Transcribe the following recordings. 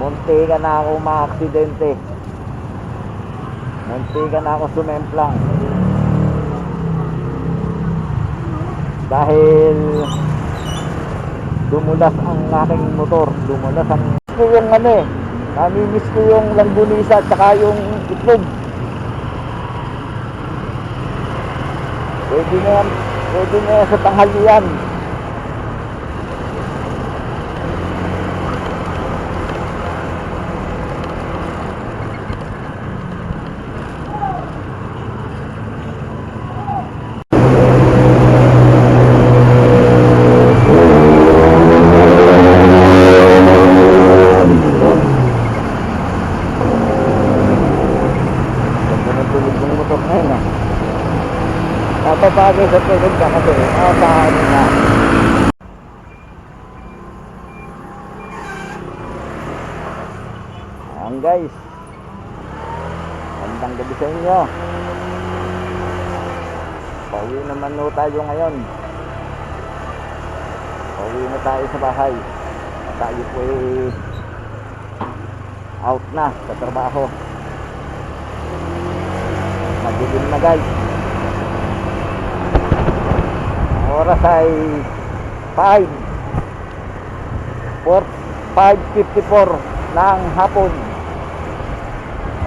Muntikan na ako maaksidente. Muntikan na ako sumemplang. Dahil dumulas ang aking motor. Dumulas ang ko yung namimiss ko yung langgunisa at saka yung itlog. Pwede na yan sa tanghalian. Napapagay sa tulog ka kasi nakakaano na. Ayan guys, magandang gabi sa inyo. Pauwi naman no tayo ngayon. Pauwi na tayo sa bahay. Tayo po out na sa trabaho. Madilim na guys. Oras ay 5:54 ng hapon.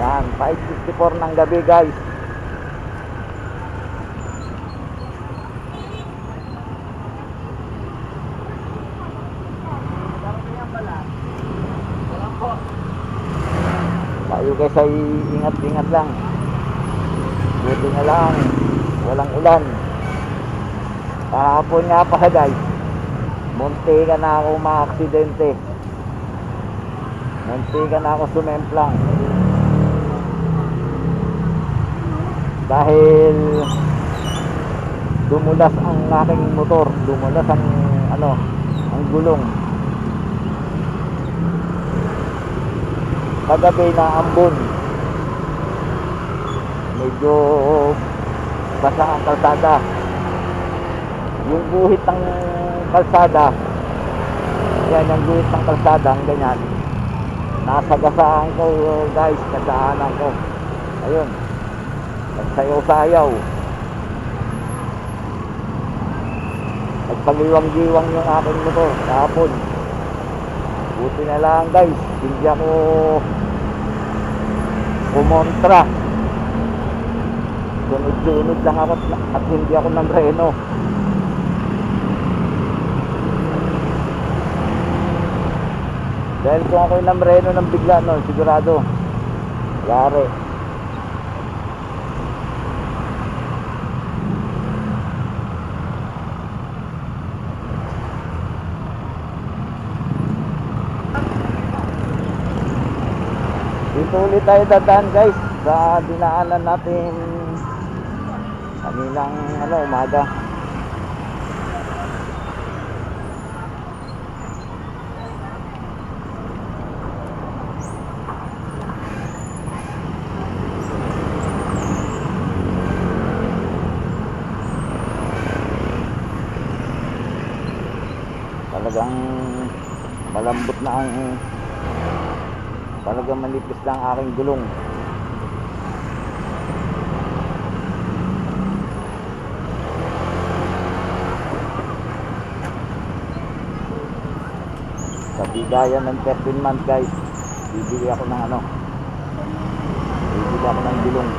Yan, 5:54 ng gabi guys. Tayo guys ay ingat-ingat lang. Buti na lang walang ulan. Kahapon nga pa guys, muntikan na ako maaksidente. Muntikan na ako sumemplang. Dahil dumulas ang aking motor. Dumulas ang ang gulong. Kagabi na ambon. Medyo basa ang kalsada. Yung guhit ng kalsada, yan yung guhit ng kalsada, ang ganyan, nasagasaan ko guys, kadaanan ko. Ayun, nagsayaw-sayaw, nagpaliwang-giwang yung aking motor kahapon. Buti na lang guys, hindi ako kumontra. Sunod-sunod lang ako at hindi ako namreno. Dahil kung ako'y namreno ng bigla nun, sigurado yari. Dito ulit tayo dadaan guys sa dinaanan natin kaninang umaga. Talagang malambot na talagang manipis na ang aking gulong. Sa bigayan ng 13 months guys, bibili ako ng gulong.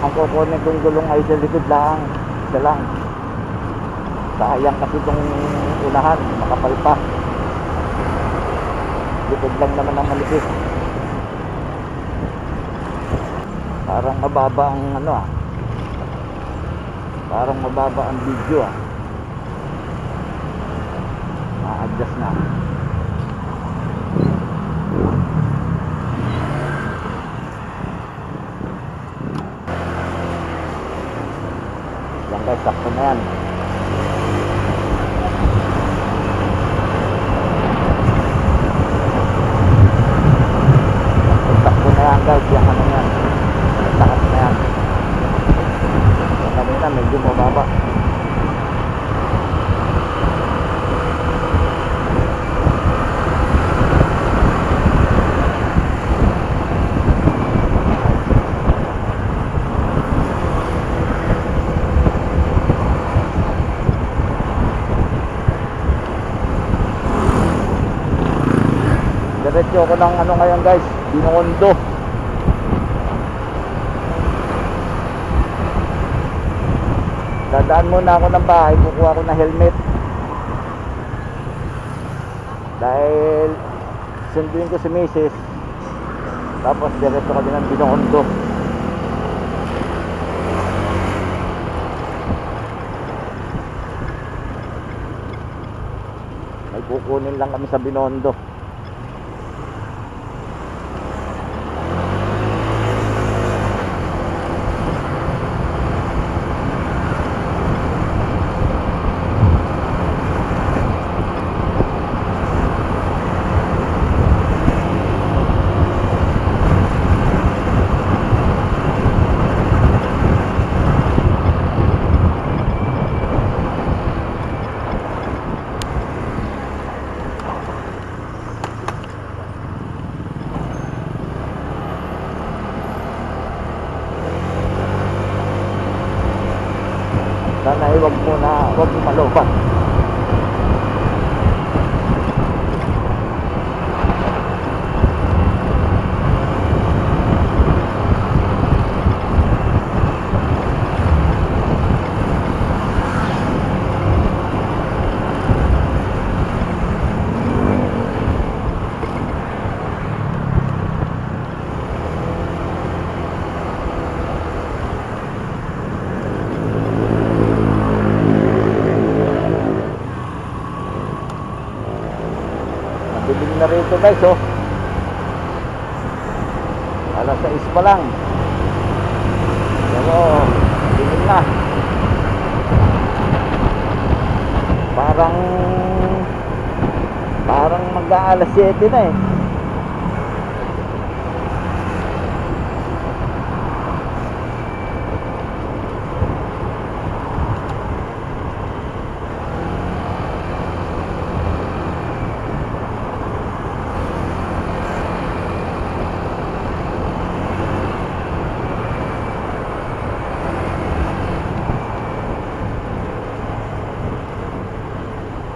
Ang kukunin kong gulong ay sa likod lang. Isa lang. Sayang kasi itong unahan, makapal pa. Likod lang naman ang malipis. Parang mababa ang parang mababa ang video ma-adjust na. Yan guys, sakto na yan. Sakto na yan guys, yung yan. Takas na yan. Diretso ako ng ano ngayon guys, Binondo. Dadaan muna ako ng bahay, kukuha ko ng helmet. Dahil sunduin ko si Mrs. Tapos diretso kami ng Binondo. May kukunin lang kami sa Binondo. Sana ay wag mo malobat. Dilim na rito guys, oh. Alas 6 pa lang. Pero dilim na. Parang mag-aalas 7 na eh.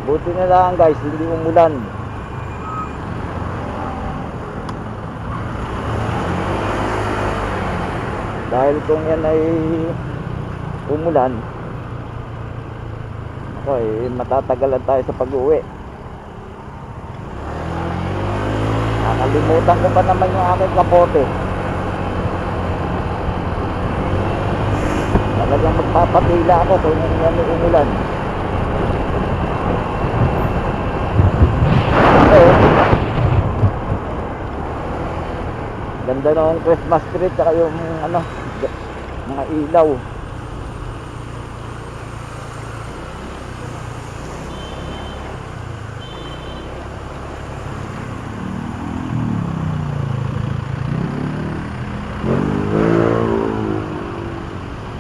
Buti na lang guys, hindi umulan. Dahil kung yan ay umulan, okay, matatagalan tayo sa pag-uwi. Nakalimutan ko pa naman yung aking kapote. Talagang magpapatila ako kung yan ay umulan. Ganda ng Christmas tree tsaka yung ano, mga ilaw.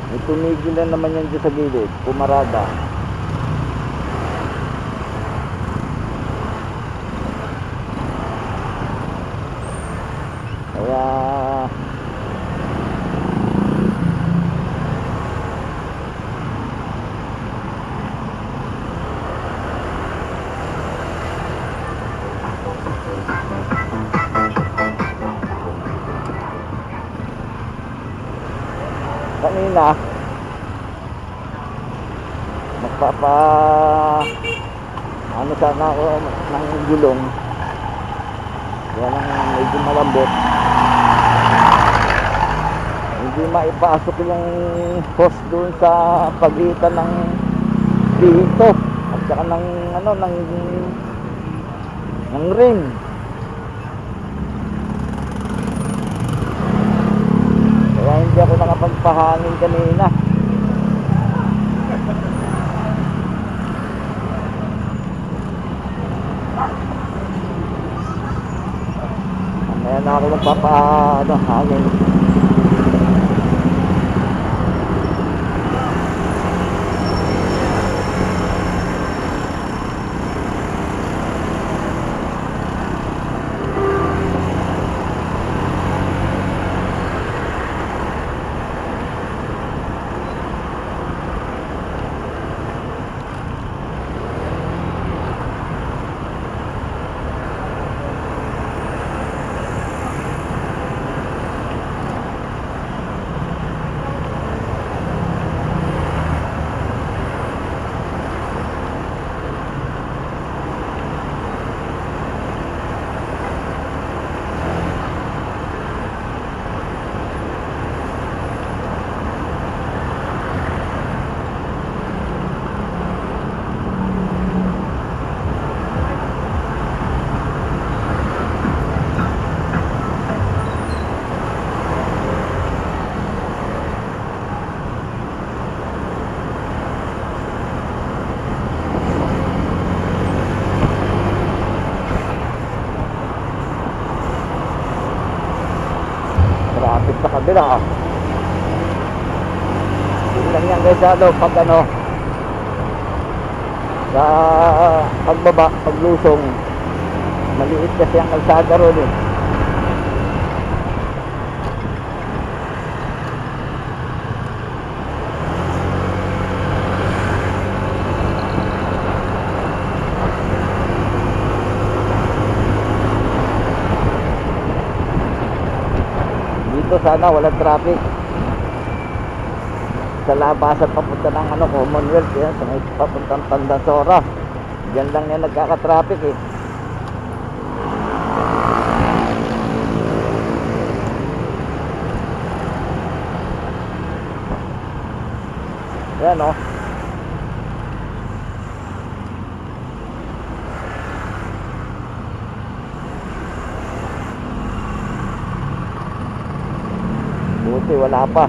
May tumigil na naman yan dyan sa gilid, pumarada. Kaya kanina ano sana ako ng gulong, yan ang medyo malambot, hindi maipasok yung hose doon sa pagitan ng dito at saka ng rim. Kaya hindi ako nakapagpahangin kanina. Kaya na ako magpapahangin. sila. Tingnan yan guys ano, pag ano, sa pagbaba, paglusong, maliit kasi ang kalsada ron eh. Dito sana walang traffic. Sa labasan papunta ng ano, Commonwealth yan, sa may papuntang Pandasora, diyan lang yan nagkaka-traffic eh. Yan o. Buti wala pa.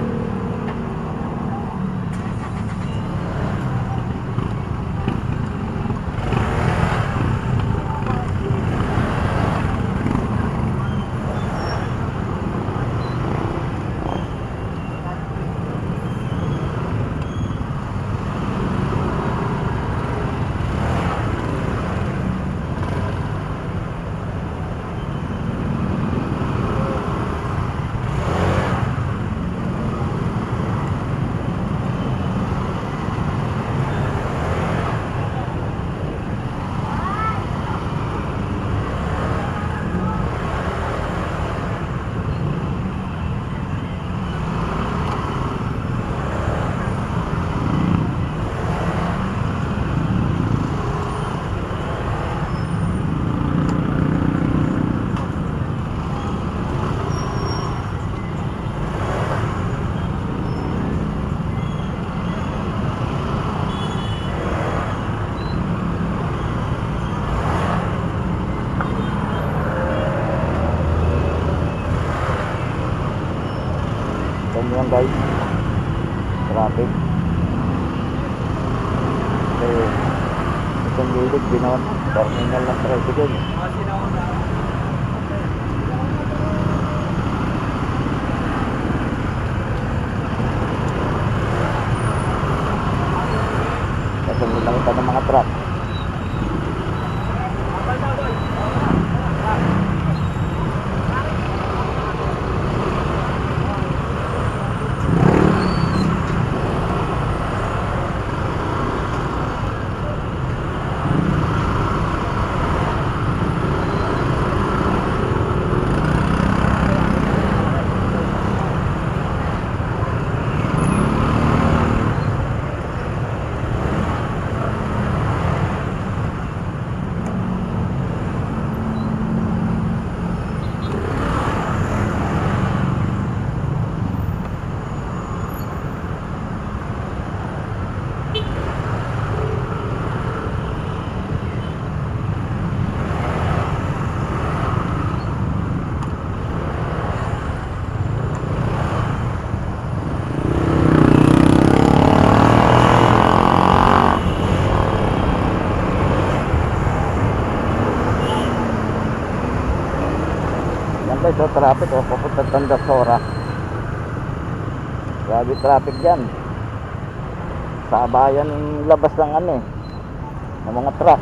Yan guys, traffic kasi itong gilid binon terminal ng tricycle. Kasunod lang ito ng mga truck. Guys, so traffic o papunta Pandasora. Grabe traffic dyan. Sa bayan yung labas ng ano eh, ng mga truck.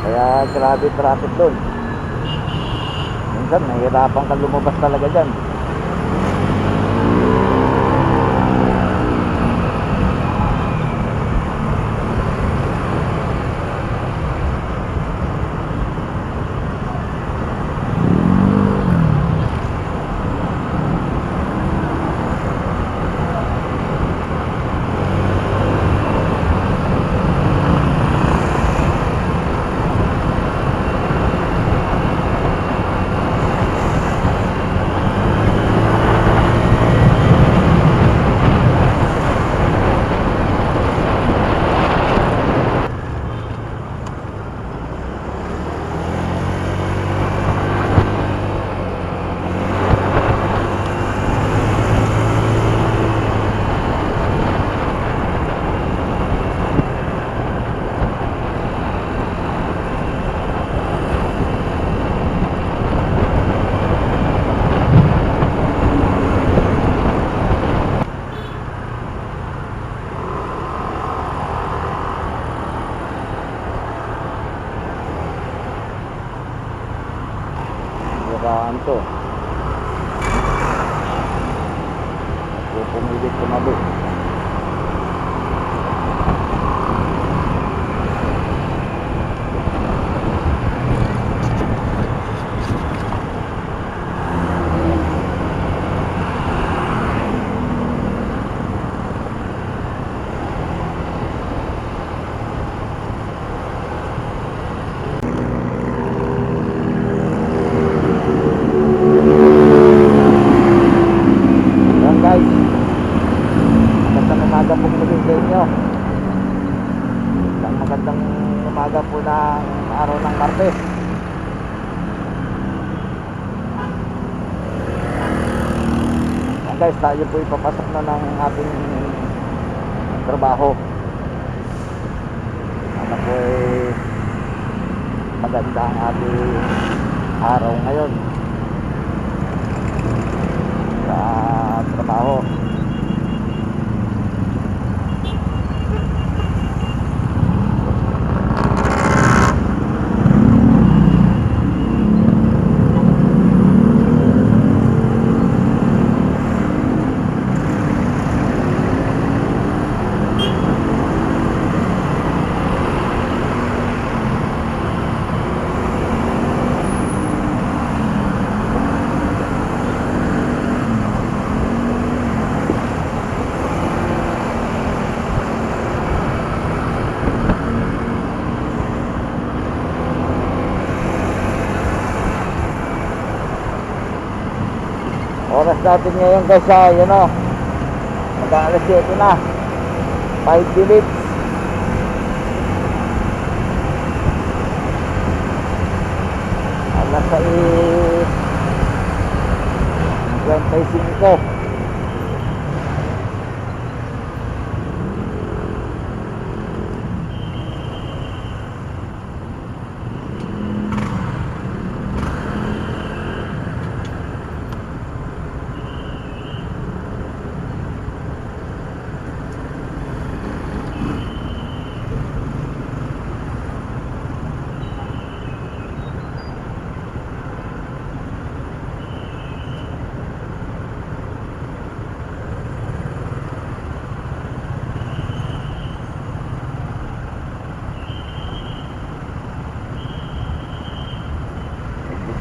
Kaya grabe traffic doon. Minsan nahihirapan ka lumabas talaga dyan. daan to. Kung pumilit tumabi. Yan guys, magandang umaga po muli sa inyo. Isang magandang umaga po ng araw ng Martes. Yan guys, tayo po ipapasok na ng ating trabaho. Sana po maganda ang ating araw ngayon sa trabaho. Oras natin ngayon guys ay mag-aalas 7 na, 5 minutes. Alas 6:25.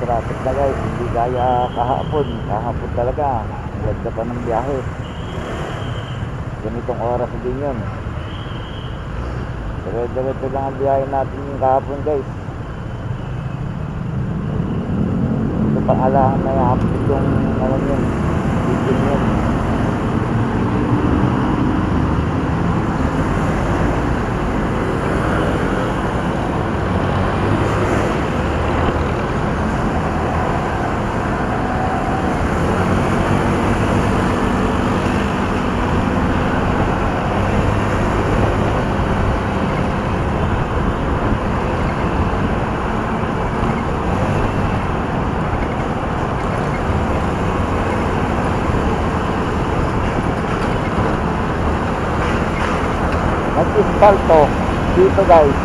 Traffic na guys, hindi gaya kahapon talaga ganda pa ng biyahe. Ganitong oras din yun, dire-diretso lang ang biyahe natin yung kahapon guys. Ito pang alangan na yapit yung yun, bitin yun. Nag-ispalto dito guys,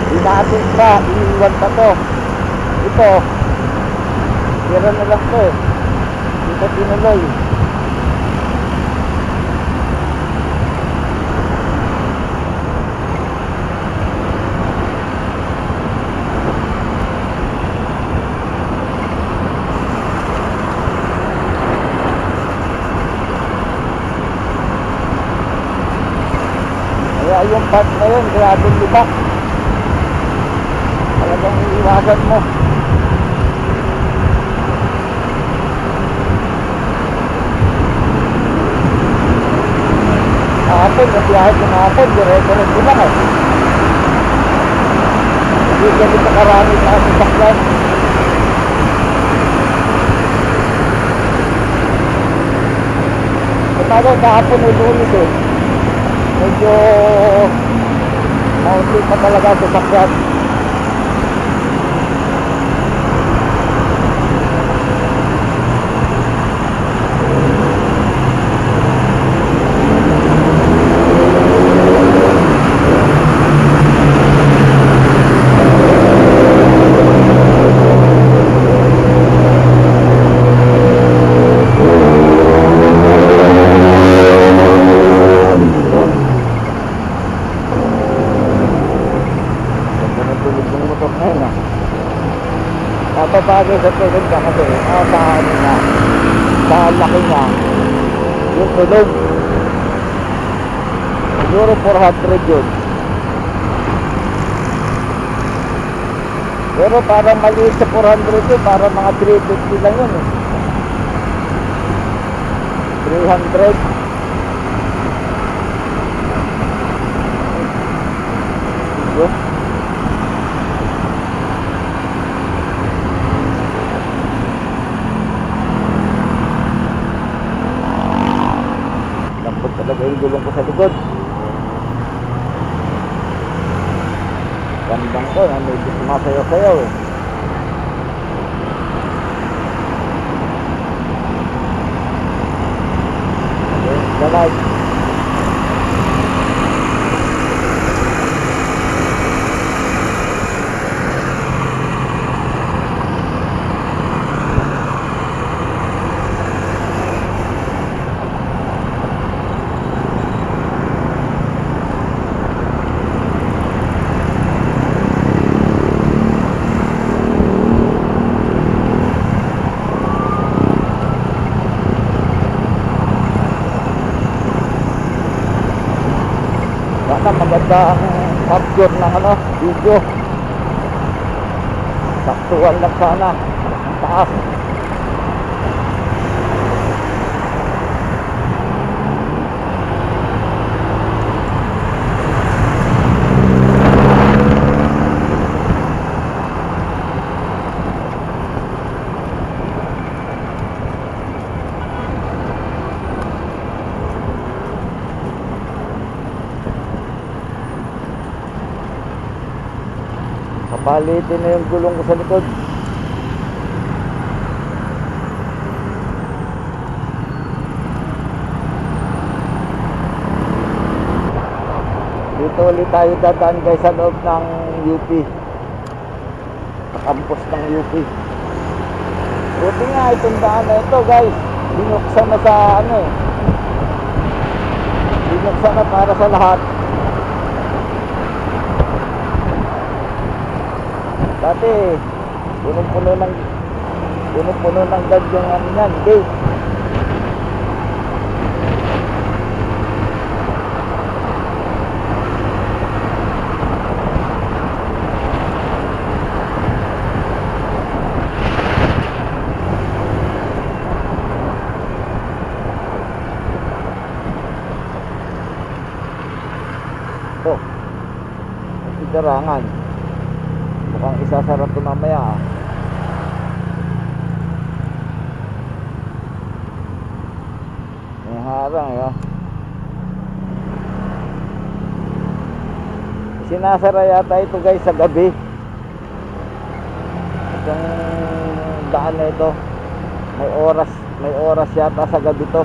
di natin pa, iniwan pa to. Ito tira na lang to dito tinuloy. Kaya yung part na yun, grabe libak. Talagang iiwasan mo. Kahapon, nabiyahe ko kahapon, dire-diretso lang eh. Hindi ganito karami sa sasakyan. Kumagay kahapon ay lunis eh. Medyo maunti pa talaga sa sasakyan. nagpapabagay sa tulog niya kasi sa ano niya, sa laki niya, yung tulog. Siguro 400 yun. Pero parang maliit sa 400 yun, parang mga 350 lang yun eh. 300. Yun. Lambot talaga yung gulong ko sa likod. Gandang ko, medyo sumasayaw-sayaw eh. The light. Sana maganda ang capture ng ano, video. Saktuan lang sana ang taas. Kapalitin na yung gulong ko sa likod. Dito ulit tayo dadaan guys sa loob ng UP, sa campus ng UP. Buti nga itong daan na ito guys, binuksan na sa ano eh, binuksan na para sa lahat. Dati punong-puno ng dad yung ano yan, gate. Ito, sigarangan. Mukhang isasara ito mamaya ah. May harang yun. Sinasara yata ito guys sa gabi. Itong daan na ito, may oras yata sa gabi to.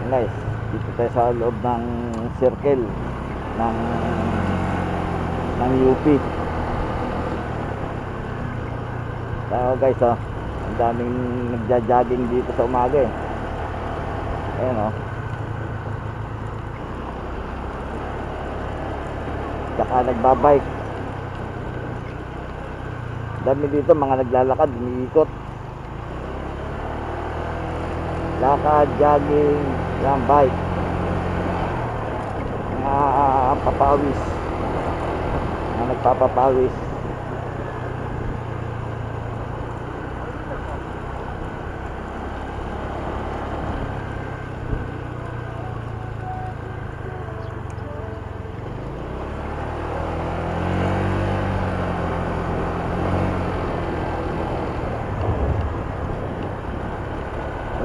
Guys, dito tayo sa loob ng circle ng UP. Tayo guys oh, ang daming nagja-jogging dito sa umaga eh. Ayan oh. Tsaka nagbabike. Dami dito mga naglalakad, umiikot. Lakad, jogging, yan, bike. Mga papawis, mga nagpapapawis.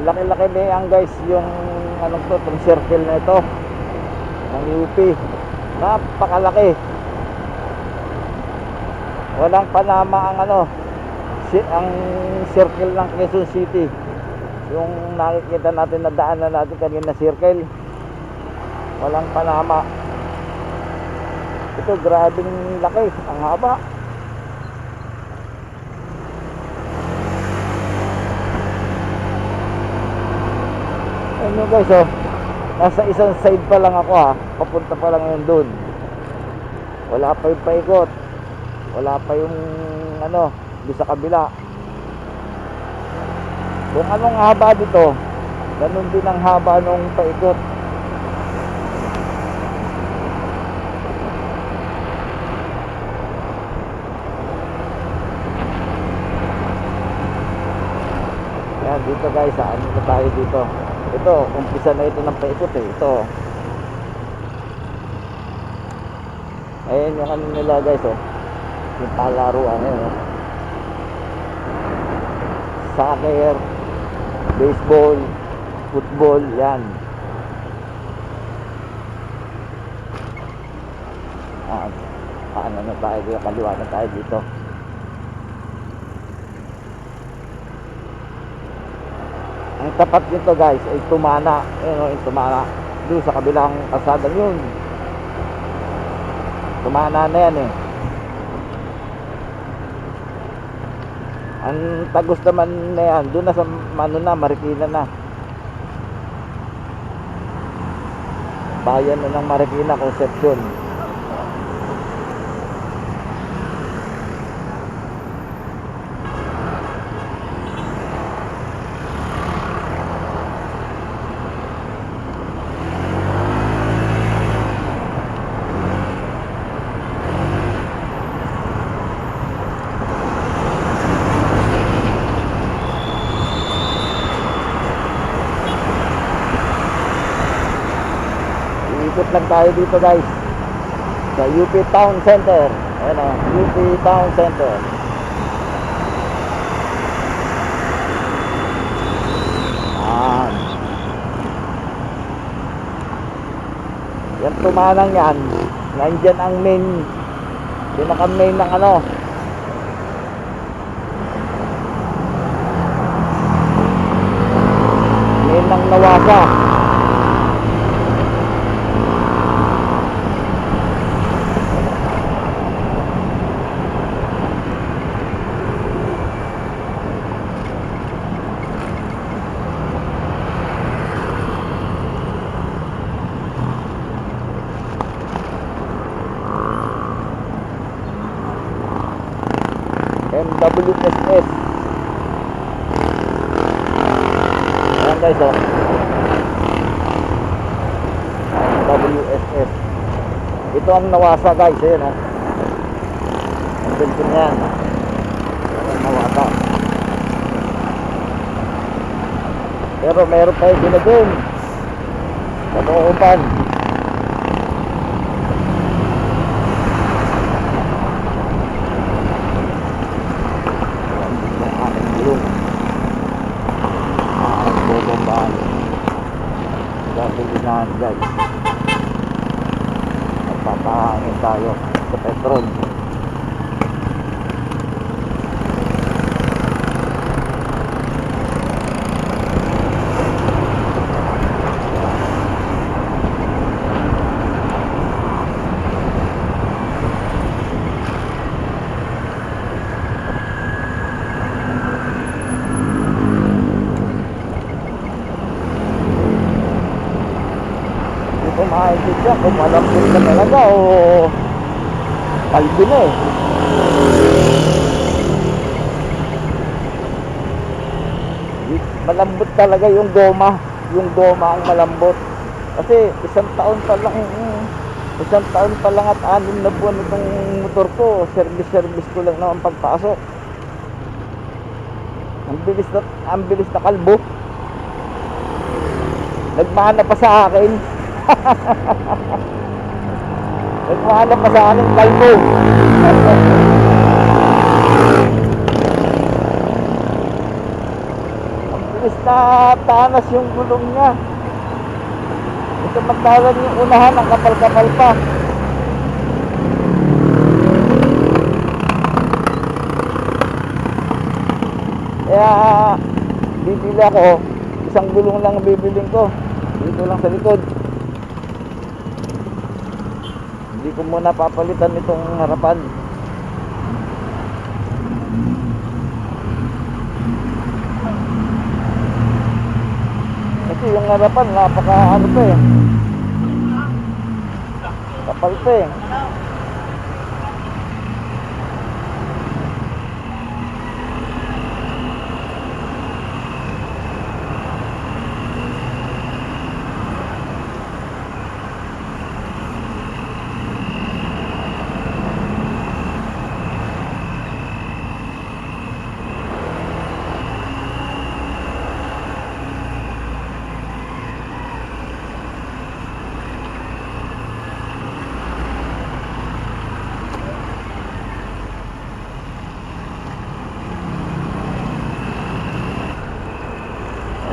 Laki-laki na yan guys, yung anong to, itong circle na ito ng UP. Napakalaki. Walang panama ang ano, ang circle ng Quezon City. Yung nakikita natin na daanan natin kanina circle, walang panama. Ito grabing laki, ang haba. Ayun yun guys, oh. Nasa isang side pa lang ako, ha. Papunta pa lang yun dun. Wala pa yung paikot. Wala pa yung ano, doon sa kabila. Kung anong haba dito, ganun din ang haba nung paikot. Yan, dito guys, ano na tayo dito. Ito, umpisa na ito ng paikot eh. Ito. Ayan yung ano nila guys, oh. Yung palaruan, ayan, oh. Soccer, baseball, football, yan. Ano na tayo dito, kaliwa na tayo dito. Ang tapat nito guys ay Tumana. Ayun o, yung Tumana. Doon sa kabilang kalsada yun. Tumana na yan eh. Ang Tagos naman na yan, doon na sa ano na, Marikina na. Bayan na ng Marikina, Concepcion. Ikot lang tayo dito guys sa UP Town Center. Ayan o, UP Town Center. Yan Tumanang yan, nandyan ang main, pinaka main ng ano, main ng Nawasa. MWSS. Ayan guys, oh. MWSS. Ito ang Nawasa guys, ayan oh. Ang building na yan. Ayan ang Nawasa. Pero meron pa yung binagong sa Nooban. Gabilinahan guys, magpapahangin tayo sa petrol. Kumain siya kung malambot na talaga o kalbi na eh. Malambot talaga yung goma ang malambot kasi isang taon pa lang at 6 na buwan itong motor ko. Service ko lang naman pagpasok. Ang bilis na kalbo, nagmana pa sa akin. Nagmana pa sa akin kalbo. Bilis na tanas yung gulong niya. Ito magdalan yung unahan, ang kapal-kapal pa. Kaya bibili ako isang gulong lang bibiling ko. Dito lang sa likod. Hindi ko muna papalitan itong harapan. Kasi yung harapan napaka ano pa eh, kapal pa eh.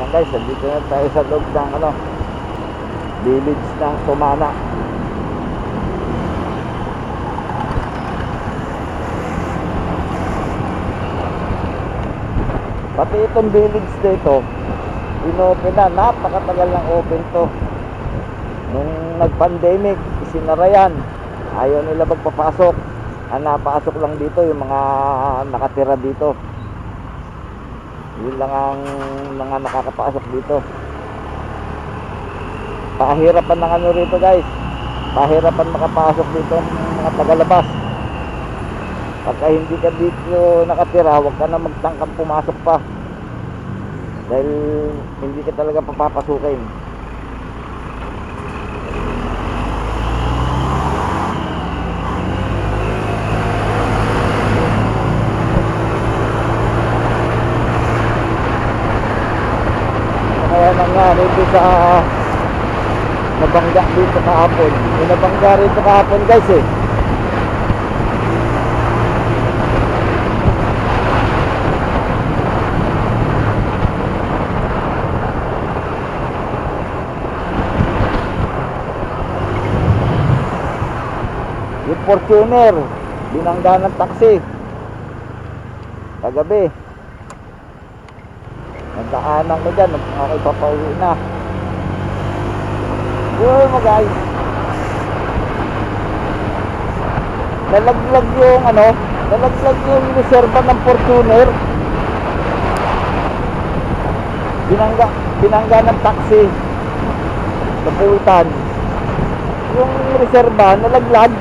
Ayan guys, nandito na tayo sa loob ng ano, village ng Tumana. Pati itong village dito, inopen na, napakatagal ng open to. Nung nag-pandemic, isinara yan. Ayaw nila magpapasok. Ang napasok lang dito yung mga nakatira dito. Yun lang ang mga nakakapasok dito. Pahirapan ng ano rito guys, pahirapan makapasok dito ng mga tagalabas. Pagka hindi ka dito nakatira, huwag ka na magtangkang pumasok pa, dahil hindi ka talaga papapasukin. Kaya nangyari dito sa nabangga dito kahapon. May nabangga rito kahapon guys eh. Yung Fortuner, binangga ng taxi kagabi. Nagdaanan ko dyan, ako'y papauwi na. Yun mo guys, nalaglag yung ano, nalaglag yung reserva ng Fortuner. Binangga ng taxi sa Puwitan. Yung reserva nalaglag.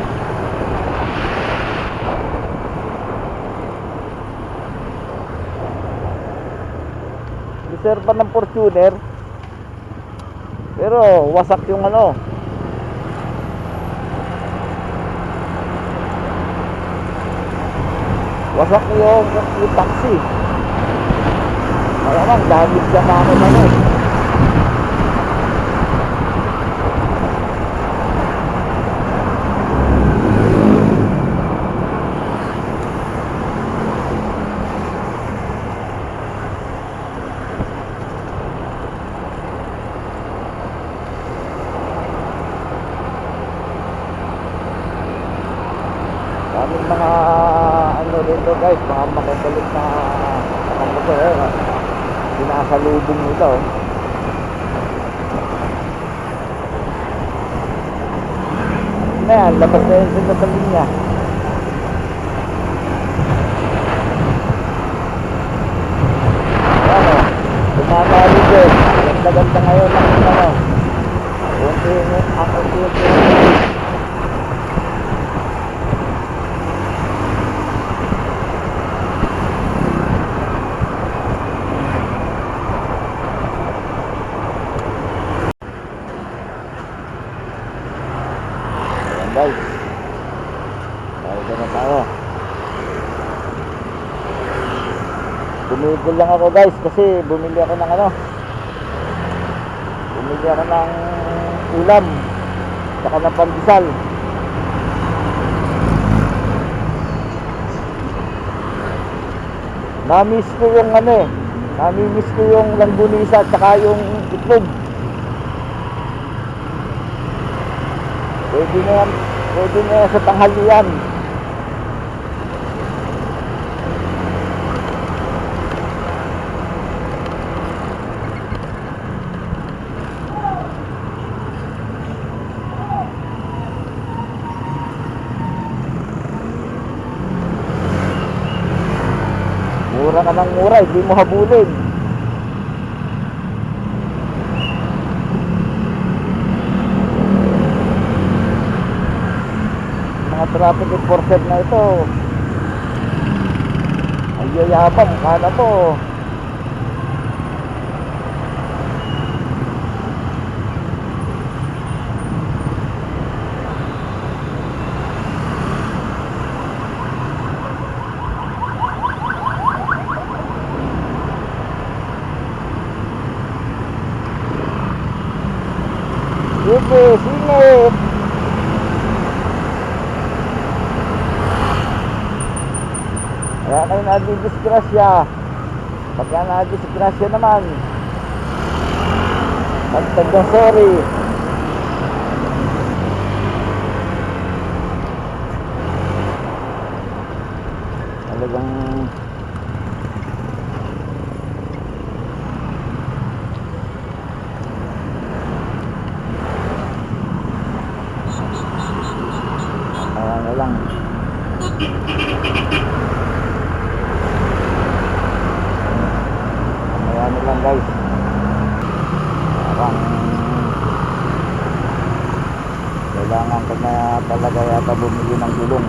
Reserva ng Fortuner, pero wasak yung ano, wasak yung taxi. Malamang damage siya na ako ano. Daming mga ano dito guys, mga makukulit na motor, sinasalubong nito. Ano yan, labas na yun sila sa linya. Ano, tumatali din. Ganda-ganda ngayon ang ano, unti-unti. Guys, tayo na tayo. Bumibili lang ako guys, kasi bumili ako ng ano, bumili ako ng ulam saka ng pandesal. Namiss ko yung ano eh, namimiss ko yung langgunisa at saka yung itlog. Pwede na yan sa tanghalian. mura ka ng mura, hindi mo habulin. Mga traffic enforcer na ito, ay yayabang, kala mo sige, singit. Kaya kayo nadidisgrasya. Pagka nadidisgrasya naman, pagtag ng sorry. Talagang ano lang. Ano lang guys. Parang kailangan ko na talaga yata bumili ng gulong.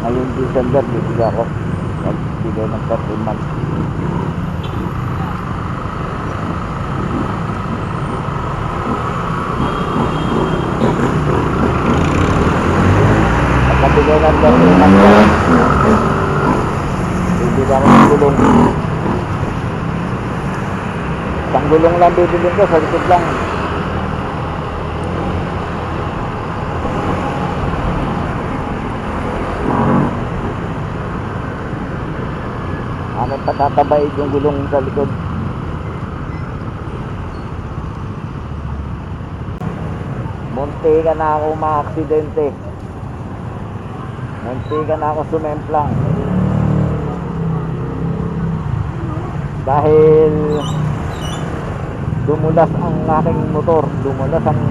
Ngayong December bibili ako. Nagbigay ng 13 months. Nagbigay ng 13 months. Bibili ako ng gulong. Isang gulong lang bibili ko, sa likod lang. Akin patatabaid yung gulong sa likod. Munti ka na ako ma-aksidente. Munti ka na ako sumemplang. Dahil dumulas ang aking motor, dumulas ang